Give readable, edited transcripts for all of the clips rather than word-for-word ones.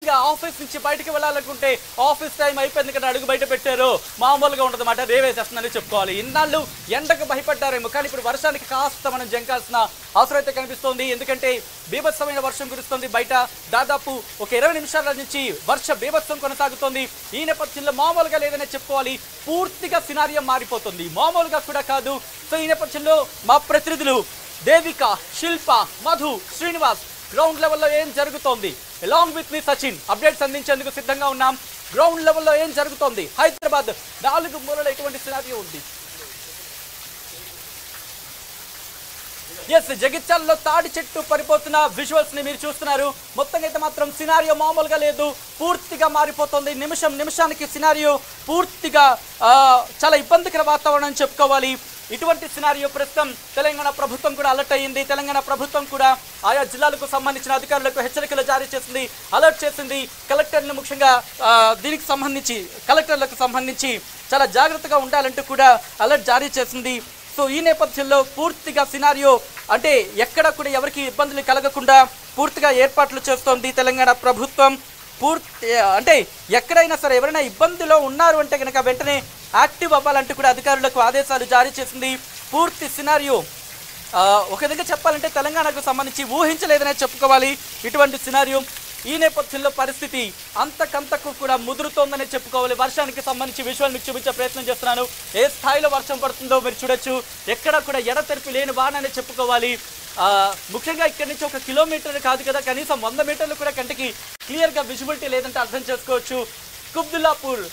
పూర్తిగా ఆఫీస్ నుంచి బయటికి వెళ్ళాలనుకుంటే ఆఫీస్ టైం అయిపోయింది కదా అడుగు బయట పెట్టారు మామూలుగా ఉండదన్నమాట రేవేసేస్తుందని చెప్పుకోవాలి. ఇన్నాళ్ళు ఎండకు భయపడ్డారేమో కానీ ఇప్పుడు వర్షానికి కాస్త మనం జంకాల్సిన అవసరం అయితే కనిపిస్తోంది. ఎందుకంటే బీభత్సమైన వర్షం కురుస్తుంది. బయట దాదాపు ఒక 20 నిమిషాల నుంచి వర్ష బీభత్సం కొనసాగుతోంది. ఈ నేపథ్యంలో మామూలుగా లేదనే చెప్పుకోవాలి. పూర్తిగా సినారియో మారిపోతుంది, మామూలుగా కూడా కాదు. సో ఈ నేపథ్యంలో మా ప్రతినిధులు దేవిక, శిల్ప, మధు, శ్రీనివాస్ గ్రౌండ్ లెవెల్లో ఏం జరుగుతోంది, along with me Sachin updates అందించేందుకు సిద్ధంగా ఉన్నాం. గ్రౌండ్ లెవెల్లో ఏం జరుగుతోంది, హైదరాబాద్ 4 మూలలో ఎటువంటి సినారియో ఉంది? ఎస్, జగిత్యాలలో తాడి చెట్టు పడిపోతున్న విజువల్స్ ని మీరు చూస్తున్నారు. మొత్తంగా అయితే మాత్రం సినారియో మామూలుగా లేదు, పూర్తిగా మారిపోతుంది. నిమిషం నిమిషానికి సినారియో పూర్తిగా చాలా ఇబ్బందికర వాతావరణం చెప్పుకోవాలి. ఇటువంటి సినారియో ప్రస్తుతం తెలంగాణ ప్రభుత్వం కూడా అలర్ట్ అయ్యింది. తెలంగాణ ప్రభుత్వం కూడా ఆయా జిల్లాలకు సంబంధించిన అధికారులకు హెచ్చరికలు జారీ చేసింది, అలర్ట్ చేసింది. కలెక్టర్లు ముఖ్యంగా దీనికి సంబంధించి కలెక్టర్లకు సంబంధించి చాలా జాగ్రత్తగా ఉండాలంటూ కూడా అలర్ట్ జారీ చేసింది. సో ఈ నేపథ్యంలో పూర్తిగా సినారియో అంటే ఎక్కడ కూడా ఎవరికి ఇబ్బందులు కలగకుండా పూర్తిగా ఏర్పాట్లు చేస్తోంది తెలంగాణ ప్రభుత్వం. అంటే ఎక్కడైనా సరే ఎవరైనా ఇబ్బందిలో ఉన్నారు అంటే కనుక వెంటనే యాక్టివ్ అవ్వాలంటూ కూడా అధికారులకు ఆదేశాలు జారీ చేసింది. పూర్తి సినారియో ఒక విధంగా చెప్పాలంటే తెలంగాణకు సంబంధించి ఊహించలేదనే చెప్పుకోవాలి ఇటువంటి సినారియో. ఈ నేపథ్యంలో పరిస్థితి అంతకంతకు కూడా ముదురుతోందనే చెప్పుకోవాలి. వర్షానికి సంబంధించి విజువల్ మీకు చూపించే ప్రయత్నం చేస్తున్నాను. ఏ స్థాయిలో వర్షం పడుతుందో మీరు చూడొచ్చు. ఎక్కడ కూడా ఎడతెరిపి లేని వాననే చెప్పుకోవాలి. ముఖ్యంగా ఇక్కడి నుంచి 1 కిలోమీటర్ కాదు కదా, కనీసం 100 మీటర్లు కూడా కంటికి క్లియర్గా విజిబిలిటీ లేదంటే అర్థం చేసుకోవచ్చు. కుబ్దుల్లాపూర్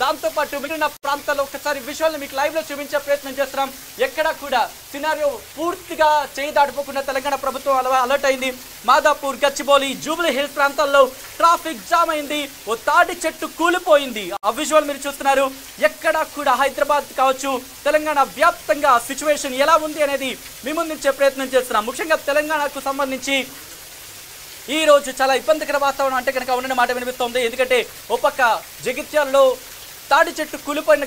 దాంతోపాటు మిగిలిన ప్రాంతాల్లో ఒకసారి విజువల్ని మీకు లైవ్లో చూపించే ప్రయత్నం చేస్తున్నాం. ఎక్కడ కూడా సినారియో పూర్తిగా చేయి దాటిపోకుండా తెలంగాణ ప్రభుత్వం అలర్ట్ అయింది. మాదాపూర్, గచ్చిబౌలి, జూబ్లీ హిల్స్ ప్రాంతాల్లో ట్రాఫిక్ జామ్ అయింది. ఓ తాడి చెట్టు కూలిపోయింది. ఆ విజువల్ మీరు చూస్తున్నారు. ఎక్కడ కూడా హైదరాబాద్ కావచ్చు తెలంగాణ వ్యాప్తంగా సిచ్యువేషన్ ఎలా ఉంది అనేది మీ ముందుంచే ప్రయత్నం చేస్తున్నాం. ముఖ్యంగా తెలంగాణకు సంబంధించి ఈ రోజు చాలా ఇబ్బందికర వాతావరణం అంటే కనుక ఉన్న మాట వినిపిస్తోంది. ఎందుకంటే ఒక పక్క జగిత్యాలలో తాడి చెట్టు కూలిపోయిన